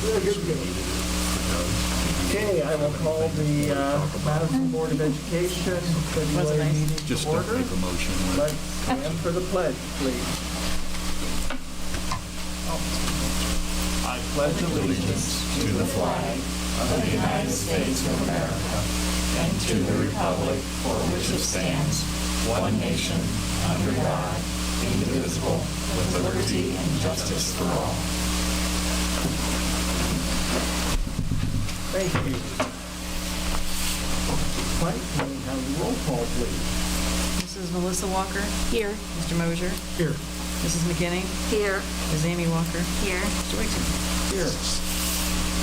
Okay, I will call the Madison Board of Education February meeting to Just don't order. make a motion. Let's stand for the pledge, please. I pledge allegiance to the flag of the United States of America and to the republic for which it stands, one nation, under God, indivisible, with liberty and justice for all. Thank you. Mike, can we have the roll call, please? Mrs. Melissa Walker? Here. Mr. Mosier? Here. Mrs. McKinney? Here. Ms. Amy Walker? Here. Mr. Wigton? Here.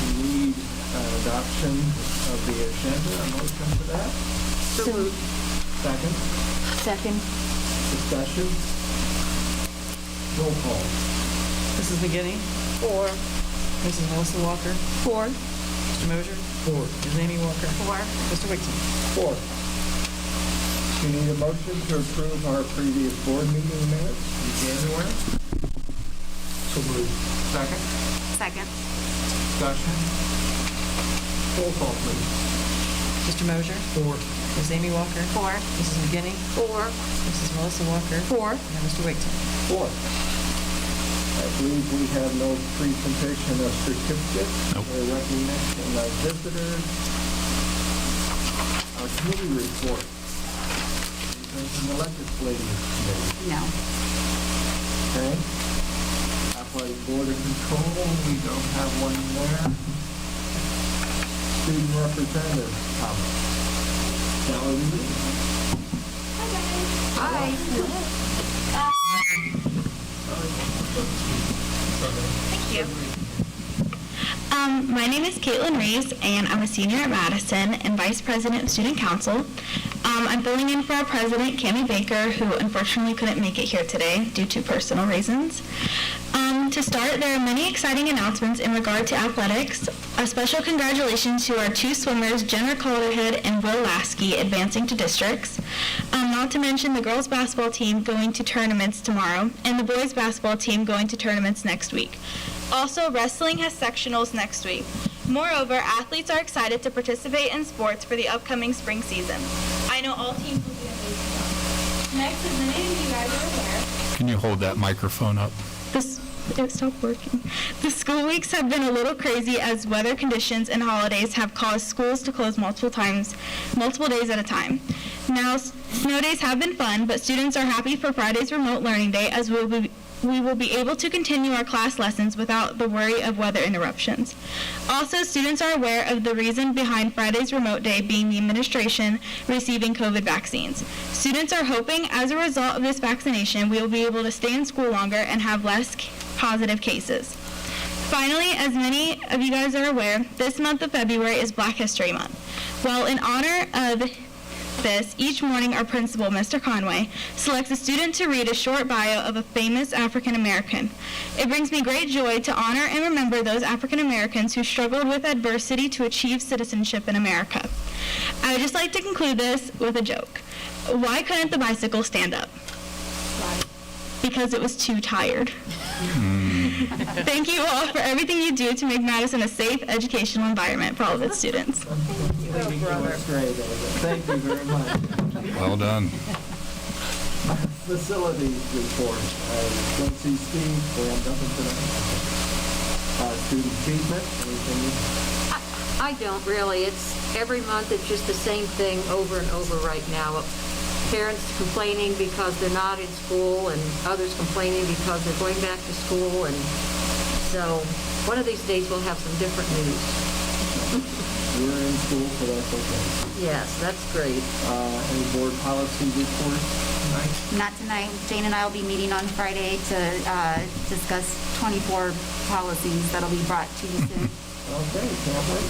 We need adoption of the agenda. A motion for that? So moved. Second. Second. Discussion. Roll call. Mrs. McKinney? 4. Mrs. Melissa Walker? 4. Mr. Mosier? 4. Ms. Amy Walker? 4. Mr. Wigton? 4. We need a motion to approve our previous board meeting minutes in January. So moved. Second. Second. Discussion. Roll call, please. Mr. Mosier? 4. Ms. Amy Walker? 4. Mrs. McKinney? 4. Mrs. Melissa Walker? 4. And Mr. Wigton? 4. I believe we have no presentation of certificates or recognition of visitors. Our committee report. Anything from the legislative committee? No. Okay. Athletic Board of Control, we don't have one there. Student representative comments. Sally Lee. Hi. Thank you. My name is Caitlin Rees, and I'm a senior at Madison and Vice President of Student Council. I'm filling in for our President, Cammie Baker, who unfortunately couldn't make it here today due to personal reasons. To start, there are many exciting announcements in regard to athletics. A special congratulations to our 2 swimmers, Jenner Calderhead and Will Lasky, advancing to districts. Not to mention the girls basketball team going to tournaments tomorrow, and the boys basketball team going to tournaments next week. Also, wrestling has sectionals next week. Moreover, athletes are excited to participate in sports for the upcoming spring season. I know all teams will do amazing. Next, as many of you guys are aware, Can you hold that microphone up? it stopped working. The school weeks have been a little crazy as weather conditions and holidays have caused schools to close multiple days at a time. Now, snow days have been fun, but students are happy for Friday's remote learning day as we will be able to continue our class lessons without the worry of weather interruptions. Also, students are aware of the reason behind Friday's remote day being the administration receiving COVID vaccines. Students are hoping as a result of this vaccination, we will be able to stay in school longer and have less positive cases. Finally, as many of you guys are aware, this month of February is Black History Month. Well, in honor of this, each morning our principal, Mr. Conway, selects a student to read a short bio of a famous African American. It brings me great joy to honor and remember those African Americans who struggled with adversity to achieve citizenship in America. I would just like to conclude this with a joke. Why couldn't the bicycle stand up? Because it was too tired. Thank you all for everything you do to make Madison a safe educational environment for all of its students. Thank you very much. Well done. Facilities report. Don't see Steve, we have nothing tonight. Student achievement, anything? I don't really. It's every month it's just the same thing over and over right now. Parents complaining because they're not in school and others complaining because they're going back to school, and so one of these days we'll have some different news. We're in school, so that's okay. Yes, that's great. Any board policy reports tonight? Not tonight. Jane and I will be meeting on Friday to discuss 24 policies that'll be brought to you soon. Okay, can't wait.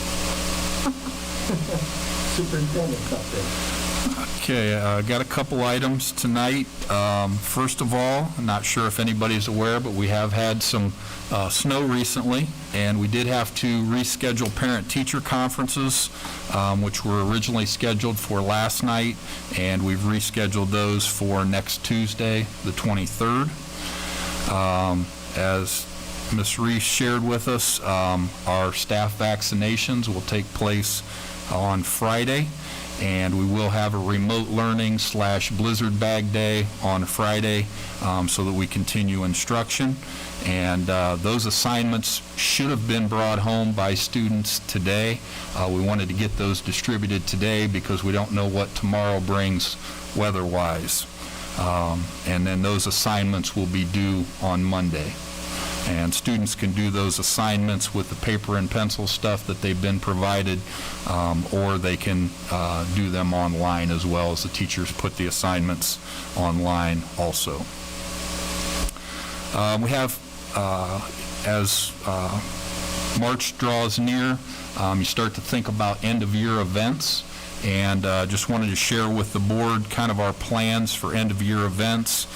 Superintendent's update. Okay, got a couple items tonight. First of all, I'm not sure if anybody's aware, but we have had some snow recently, and we did have to reschedule parent-teacher conferences, which were originally scheduled for last night, and we've rescheduled those for next Tuesday, the 23rd. As Ms. Reese shared with us, our staff vaccinations will take place on Friday, and we will have a remote learning / blizzard bag day on Friday so that we continue instruction. And those assignments should have been brought home by students today. We wanted to get those distributed today because we don't know what tomorrow brings weather-wise. And then those assignments will be due on Monday. And students can do those assignments with the paper and pencil stuff that they've been provided, or they can do them online as well, as the teachers put the assignments online also. We have, as March draws near, you start to think about end-of-year events, and just wanted to share with the board kind of our plans for end-of-year events,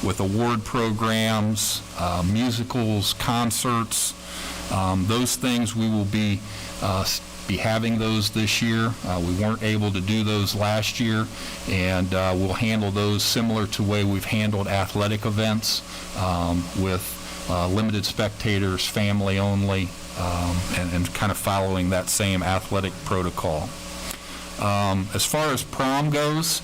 with award programs, musicals, concerts, those things. We will be having those this year. We weren't able to do those last year, and we'll handle those similar to the way we've handled athletic events, with limited spectators, family only, and kind of following that same athletic protocol. As far as prom goes,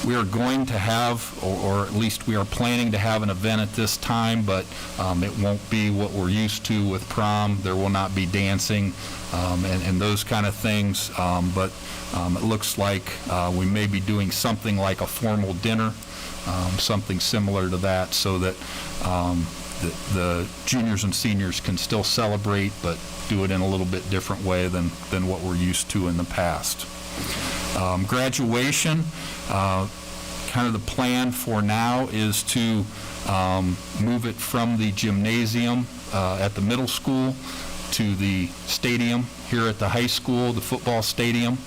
we are going to have, or at least we are planning to have an event at this time, but it won't be what we're used to with prom. There will not be dancing and those kind of things, but it looks like we may be doing something like a formal dinner, something similar to that, so that the juniors and seniors can still celebrate, but do it in a little bit different way than what we're used to in the past. Graduation, kind of the plan for now is to move it from the gymnasium at the middle school to the stadium here at the high school, the football stadium.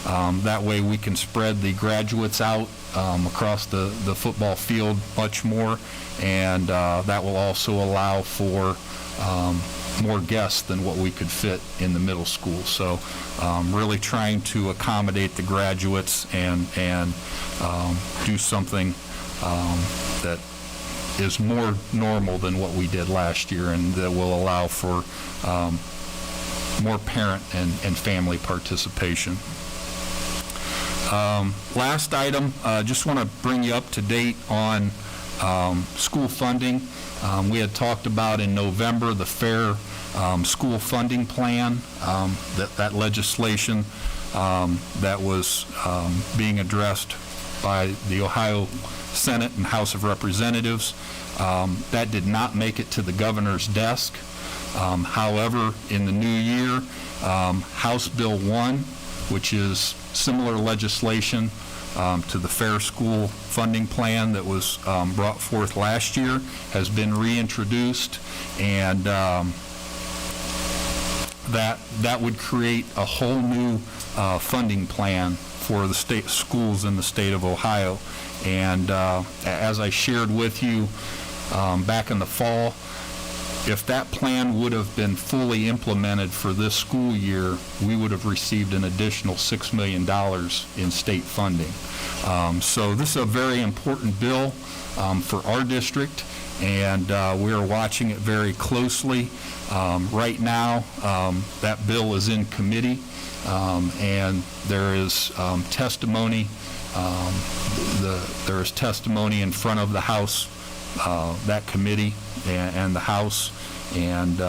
That way we can spread the graduates out across the football field much more, and that will also allow for more guests than what we could fit in the middle school. So really trying to accommodate the graduates and do something that is more normal than what we did last year, and that will allow for more parent and family participation. Last item, just want to bring you up to date on school funding. We had talked about in November the fair school funding plan, that legislation that was being addressed by the Ohio Senate and House of Representatives. That did not make it to the governor's desk. However, in the new year, House Bill 1, which is similar legislation to the fair school funding plan that was brought forth last year, has been reintroduced, and that would create a whole new funding plan for the state schools in the state of Ohio. And as I shared with you back in the fall, if that plan would have been fully implemented for this school year, we would have received an additional $6 million in state funding. So this is a very important bill for our district, and we are watching it very closely. Right now, that bill is in committee, and there is testimony. There is testimony in front of the House, that committee and the House, and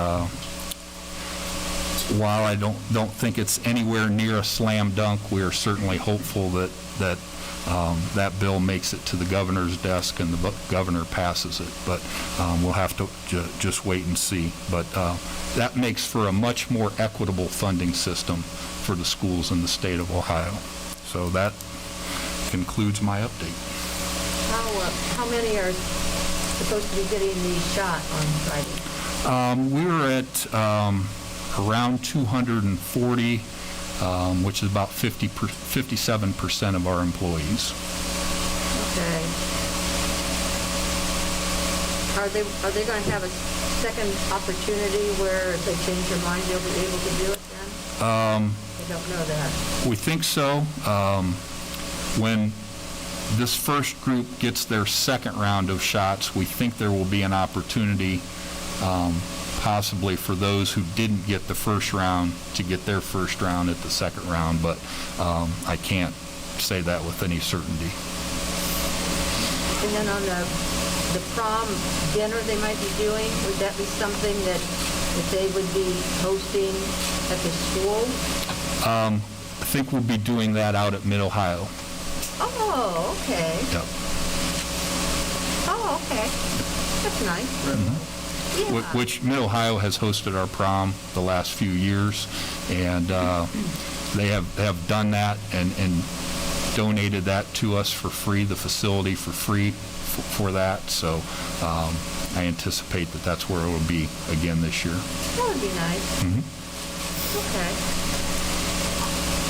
while I don't think it's anywhere near a slam dunk, we are certainly hopeful that that bill makes it to the governor's desk and the governor passes it. But we'll have to just wait and see. But that makes for a much more equitable funding system for the schools in the state of Ohio. So that concludes my update. How many are supposed to be getting the shot on Friday? We were at around 240, which is about 57% of our employees. Okay. Are they going to have a second opportunity where if they change their mind, they'll be able to do it then? I don't know that. We think so. When this first group gets their second round of shots, we think there will be an opportunity possibly for those who didn't get the first round to get their first round at the second round, but I can't say that with any certainty. And then on the prom dinner they might be doing, would that be something that they would be hosting at the school? I think we'll be doing that out at Mid-Ohio. Oh, okay. Yep. Oh, okay. That's nice. Yeah. Which Mid-Ohio has hosted our prom the last few years, and they have done that and donated that to us for free, the facility for free for that. So I anticipate that that's where it will be again this year. That would be nice. Okay.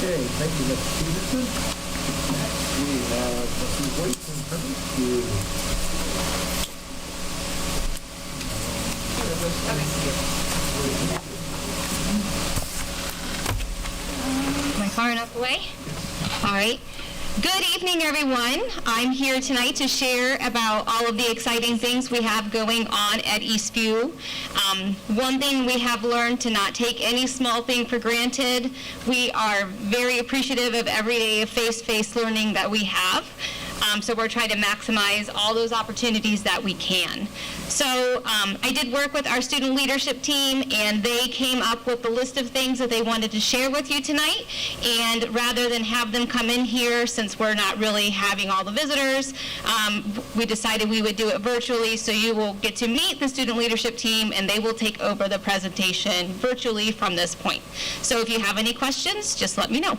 Okay, thank you, Mr. Peterson. Next, we have Mrs. Waits and Am I far enough away? All right. Good evening, everyone. I'm here tonight to share about all of the exciting things we have going on at Eastview. One thing we have learned to not take any small thing for granted. We are very appreciative of every day of face-to-face learning that we have. So we're trying to maximize all those opportunities that we can. So I did work with our student leadership team, and they came up with a list of things that they wanted to share with you tonight. And rather than have them come in here, since we're not really having all the visitors, we decided we would do it virtually, so you will get to meet the student leadership team, and they will take over the presentation virtually from this point. So if you have any questions, just let me know.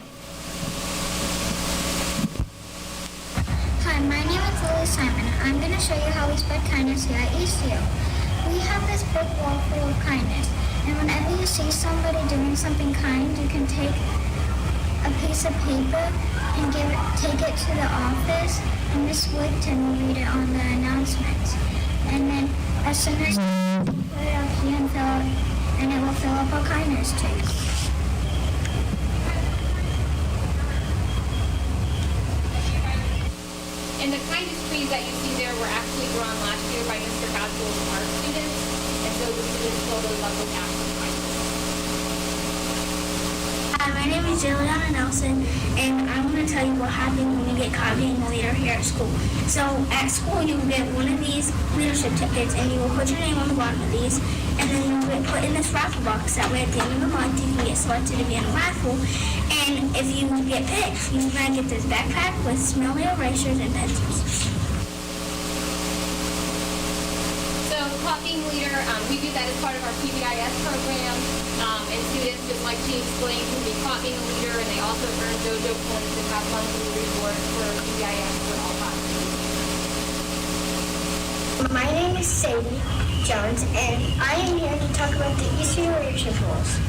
Hi, my name is Lily Simon. I'm going to show you how we spread kindness here at Eastview. We have this brick wall full of kindness, and whenever you see somebody doing something kind, you can take a piece of paper and take it to the office, and Miss Woodton will read it on the announcements. And then as soon as you put it up here and it will fill up our kindness tree. And the kindness trees that you see there were actually drawn last year by Mr. Godfield's art students, and so the students fill those up with acts of kindness. Hi, my name is Juliana Nelson, and I'm going to tell you what happens when you get caught being a leader here at school. So at school, you will get one of these leadership tickets, and you will put your name on the bottom of these, and then you will get put in this raffle box. That way, at the end of the month, you can get selected to be in a raffle. And if you get picked, you're going to get this backpack with smelly erasers and pencils. So Caught Being Leader, we do that as part of our PBIS program, and students, just like she explained, can be caught being a leader, and they also earn JoJo points and have monthly rewards for PBIS for all classes. My name is Sadie Jones, and I am here to talk about the Eastview leadership roles,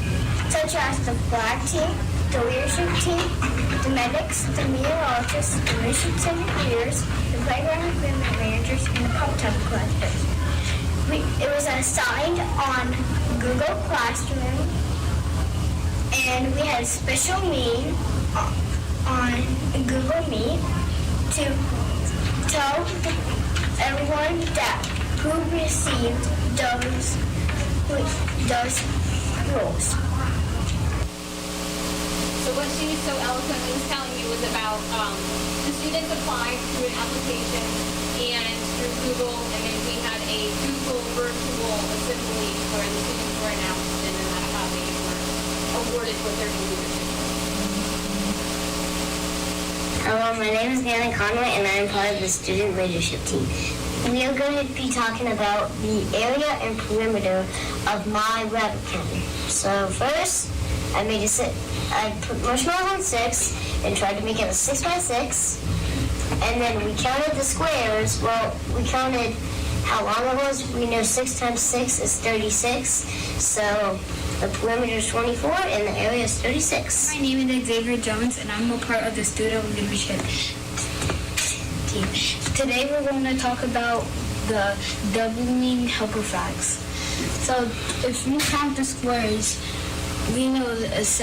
such as the flag team, the leadership team, the medics, the meteorologists, the mission center leaders, the playground equipment managers, and the pop top collectors. It was assigned on Google Classroom, and we had a special meeting on Google Meet to tell everyone that who received those roles. So what she so eloquently was telling you was about the students applied through an application and through Google, and then we had a Google virtual assembly where the students were announced and then that's how they were awarded with their new leadership. Hello, my name is Nana Conway, and I am part of the student leadership team. We are going to be talking about the area and perimeter of my rabbit pen. So first, I put marshmallows on 6 and tried to make it a 6x6. And then we counted the squares. Well, we counted how long it was. We know 6 times 6 is 36. So the perimeter is 24 and the area is 36. My name is Xavier Jones, and I'm a part of the student leadership team. Today we're going to talk about the doubling helper flags. So if you count the squares, we know that it's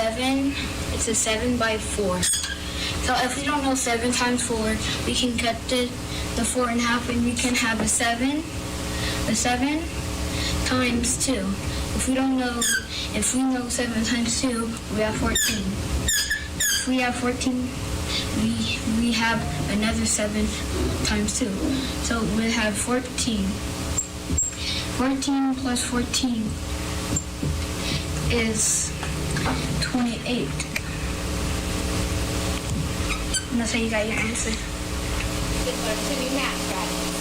a 7 by 4. So if we don't know 7 times 4, we can cut the 4 in half and we can have a 7 times 2. If we know 7 times 2, we have 14. If we have 14, we have another 7 times 2. So we have 14. 14 plus 14 is 28. And that's how you got your answer. Just learn some new math strategies.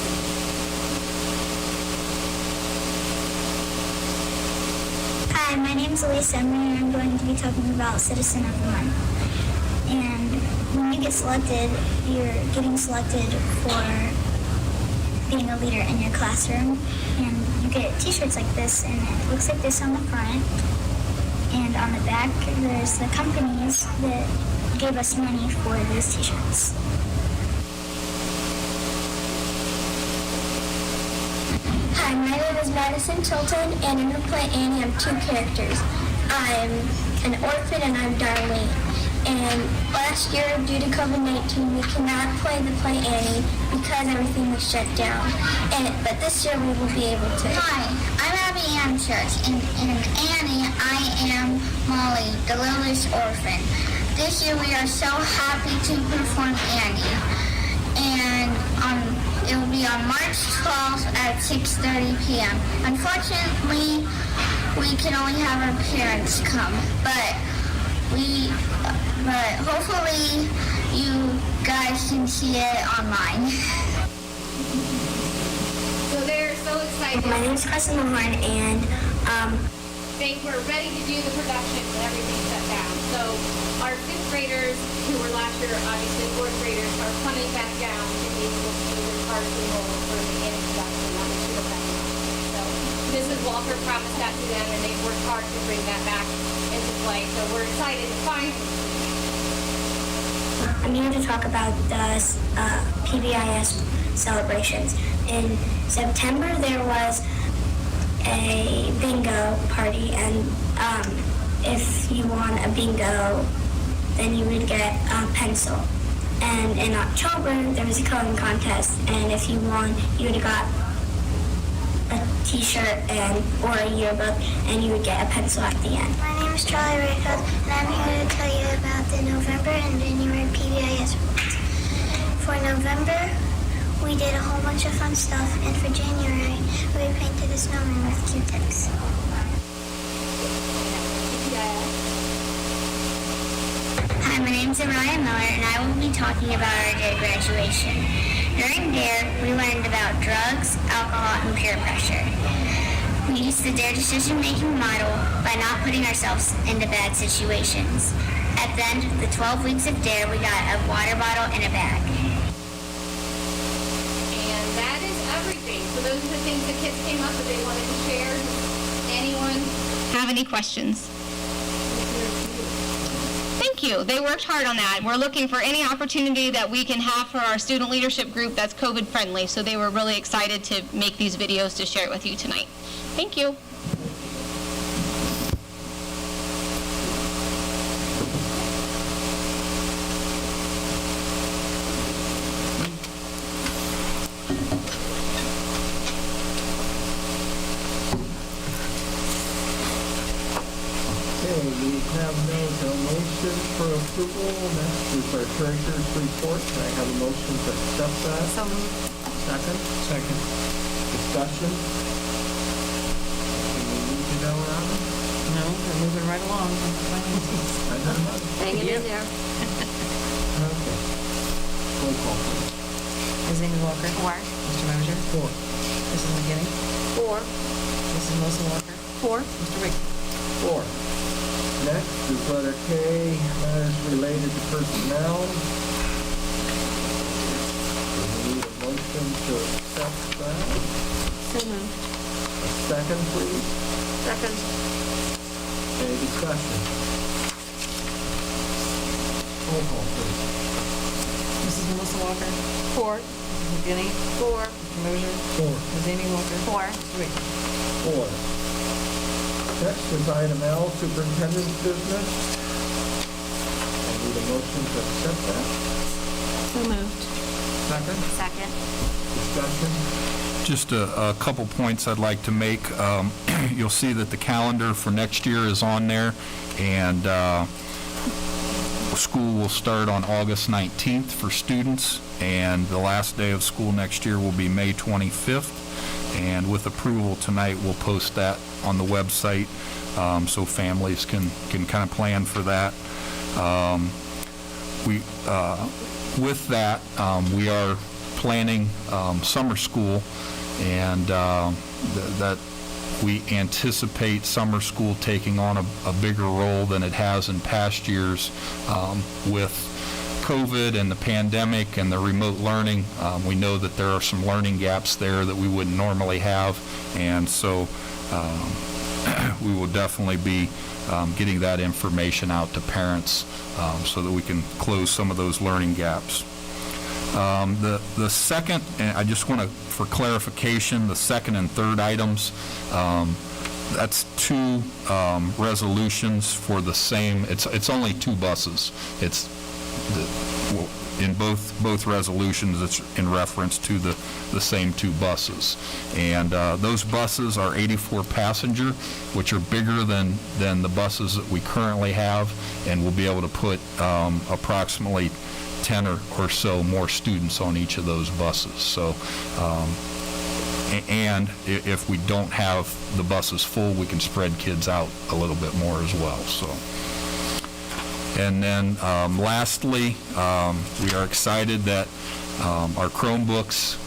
Hi, my name is Elisa Emery, and I'm going to be talking about Citizen of the Month. And when you get selected, you're getting selected for being a leader in your classroom. And you get t-shirts like this, and it looks like this on the front. And on the back, there's the companies that gave us money for these t-shirts. Hi, my name is Madison Tilton, and I'm going to play Annie. I'm 2 characters. I'm an orphan, and I'm Darlene. And last year, due to COVID-19, we cannot play the play Annie because everything was shut down. But this year, we will be able to. Hi, I'm Abby Ann Church, and in Annie, I am Molly, the littlest orphan. This year, we are so happy to perform Annie, and it will be on March 12th at 6:30 p.m. Unfortunately, we can only have our parents come, but hopefully you guys can see it online. So they're so excited. My name is Carson Mahorn, and They were ready to do the production when everything shut down. So our 5th graders, who were last year obviously 4th graders, are coming back down to be able to do their part of the role for the introduction on the show back. So Mrs. Walker promised that to them, and they've worked hard to bring that back into play. So we're excited to find. I'm here to talk about the PBIS celebrations. In September, there was a bingo party, and if you won a bingo, then you would get a pencil. And in October, there was a coloring contest, and if you won, you would have got a t-shirt or a yearbook, and you would get a pencil at the end. My name is Charlie Rayfield, and I'm here to tell you about the November and January PBIS awards. For November, we did a whole bunch of fun stuff, and for January, we painted a snowman with Q-tips. Hi, my name is Orion Miller, and I will be talking about our DARE graduation. During DARE, we learned about drugs, alcohol, and peer pressure. We used the DARE decision-making model by not putting ourselves into bad situations. At the end of the 12 weeks of DARE, we got a water bottle and a bag. And that is everything. So those are the things the kids came up with they wanted to share. Anyone? Have any questions? Thank you. They worked hard on that. We're looking for any opportunity that we can have for our student leadership group that's COVID friendly. So they were really excited to make these videos to share it with you tonight. Thank you. Okay, we have no motion for approval. Next is our treasurer's report. Can I have a motion to accept that? So moved. Second? Second. Discussion? Anything we need to know, Robin? No, we're moving right along. I don't know. Hanging in there. Okay. Roll call, please. Ms. Amy Walker. 4. Mr. Mosier. 4. Mrs. McGinney. 4. Mrs. Melissa Walker. 4. Mr. Rick. 4. Next is letter K, matters related to personnel. We need a motion to accept that. So moved. A second, please. Second. Any discussion? Roll call, please. Mrs. Melissa Walker. 4. Mrs. McGinney. 4. Mr. Mosier. 4. Ms. Amy Walker. 4. Mr. Rick. 4. Next is item L, superintendent's business. I need a motion to accept that? So moved. Second? Second. Discussion? Just a couple points I'd like to make. You'll see that the calendar for next year is on there, and school will start on August 19th for students, and the last day of school next year will be May 25th. And with approval tonight, we'll post that on the website so families can kind of plan for that. With that, we are planning summer school, and that we anticipate summer school taking on a bigger role than it has in past years with COVID and the pandemic and the remote learning. We know that there are some learning gaps there that we wouldn't normally have, and so we will definitely be getting that information out to parents so that we can close some of those learning gaps. The second, and I just want to, for clarification, the second and third items, that's two resolutions for the same, it's only two buses. It's in both resolutions, it's in reference to the same two buses. And those buses are 84 passenger, which are bigger than the buses that we currently have, and we'll be able to put approximately 10 or so more students on each of those buses. So, and if we don't have the buses full, we can spread kids out a little bit more as well. So, and then lastly, we are excited that our Chromebooks,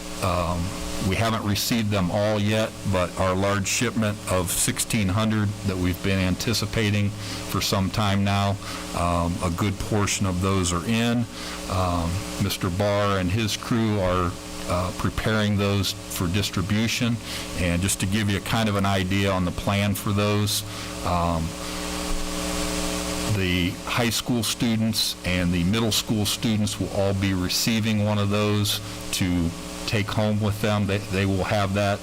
we haven't received them all yet, but our large shipment of 1,600 that we've been anticipating for some time now, a good portion of those are in. Mr. Barr and his crew are preparing those for distribution. And just to give you kind of an idea on the plan for those, the high school students and the middle school students will all be receiving one of those to take home with them. They will have that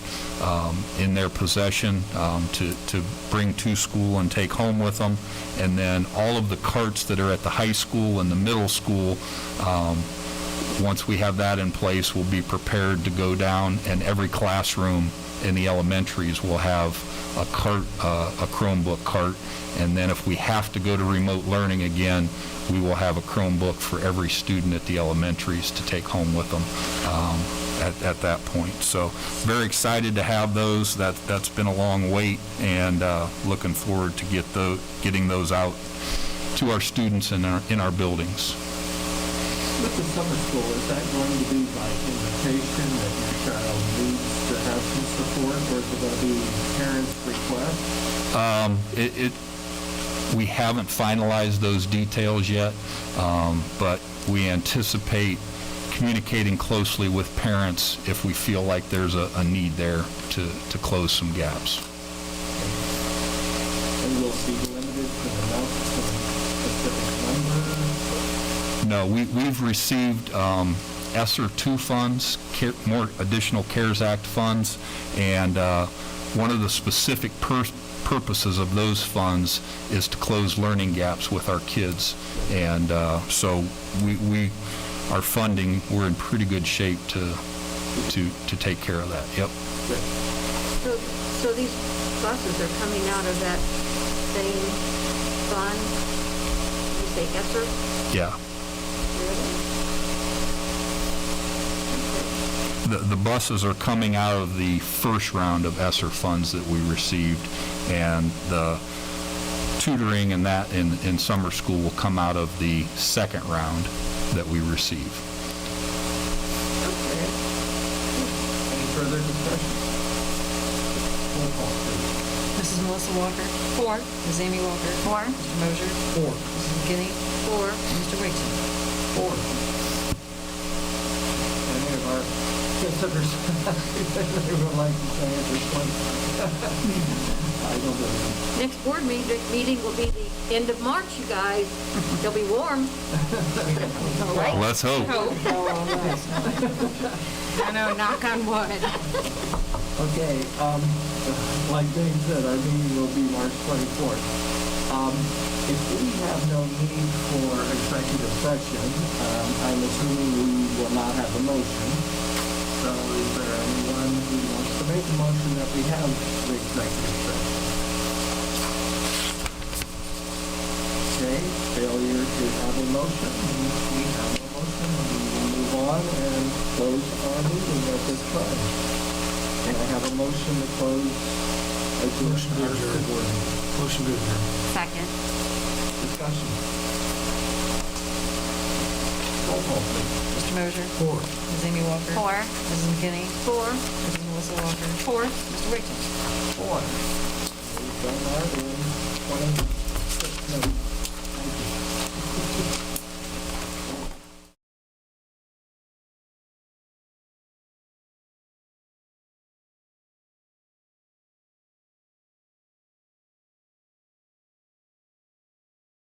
in their possession to bring to school and take home with them. And then all of the carts that are at the high school and the middle school, once we have that in place, we'll be prepared to go down, and every classroom in the elementaries will have a cart, a Chromebook cart. And then if we have to go to remote learning again, we will have a Chromebook for every student at the elementaries to take home with them at that point. So very excited to have those. That's been a long wait, and looking forward to getting those out to our students in our buildings. With the summer school, is that going to be by invitation that your child needs to have some support, or is it going to be parents' request? We haven't finalized those details yet, but we anticipate communicating closely with parents if we feel like there's a need there to close some gaps. And will it be limited to the amount of specific number? No, we've received ESSER 2 funds, more additional CARES Act funds, and one of the specific purposes of those funds is to close learning gaps with our kids. And so our funding, we're in pretty good shape to take care of that. Yep. So these buses are coming out of that same fund? You say ESSER? Yeah. Really? The buses are coming out of the first round of ESSER funds that we received, and the tutoring and that in summer school will come out of the second round that we receive. Okay. Any further discussion? Roll call, please. Mrs. Melissa Walker. 4. Ms. Amy Walker. 4. Mr. Mosier. 4. Mrs. McKinney. 4. And Mr. Wakeson. 4. Any of our visitors, they would like to say at this point? I don't believe. Next board meeting will be the end of March, you guys. It'll be warm. Let's hope. I know, knock on wood. Okay, like Dave said, our meeting will be March 24th. If we have no need for executive session, I'm assuming we will not have a motion. So is there anyone who wants to make a motion that we have the executive session? Okay, failure to have a motion, means we have a motion, and we will move on and close our meeting at this time. Can I have a motion to close? Motion to adjourn. Motion to adjourn. Second. Discussion. Roll call, please. Mr. Mosher? 4. Ms. Amy Walker? 4. Mrs. McKinney? 4. Mrs. Melissa Walker? 4. Mr. Wakeman? 4. We've done that in 26 minutes.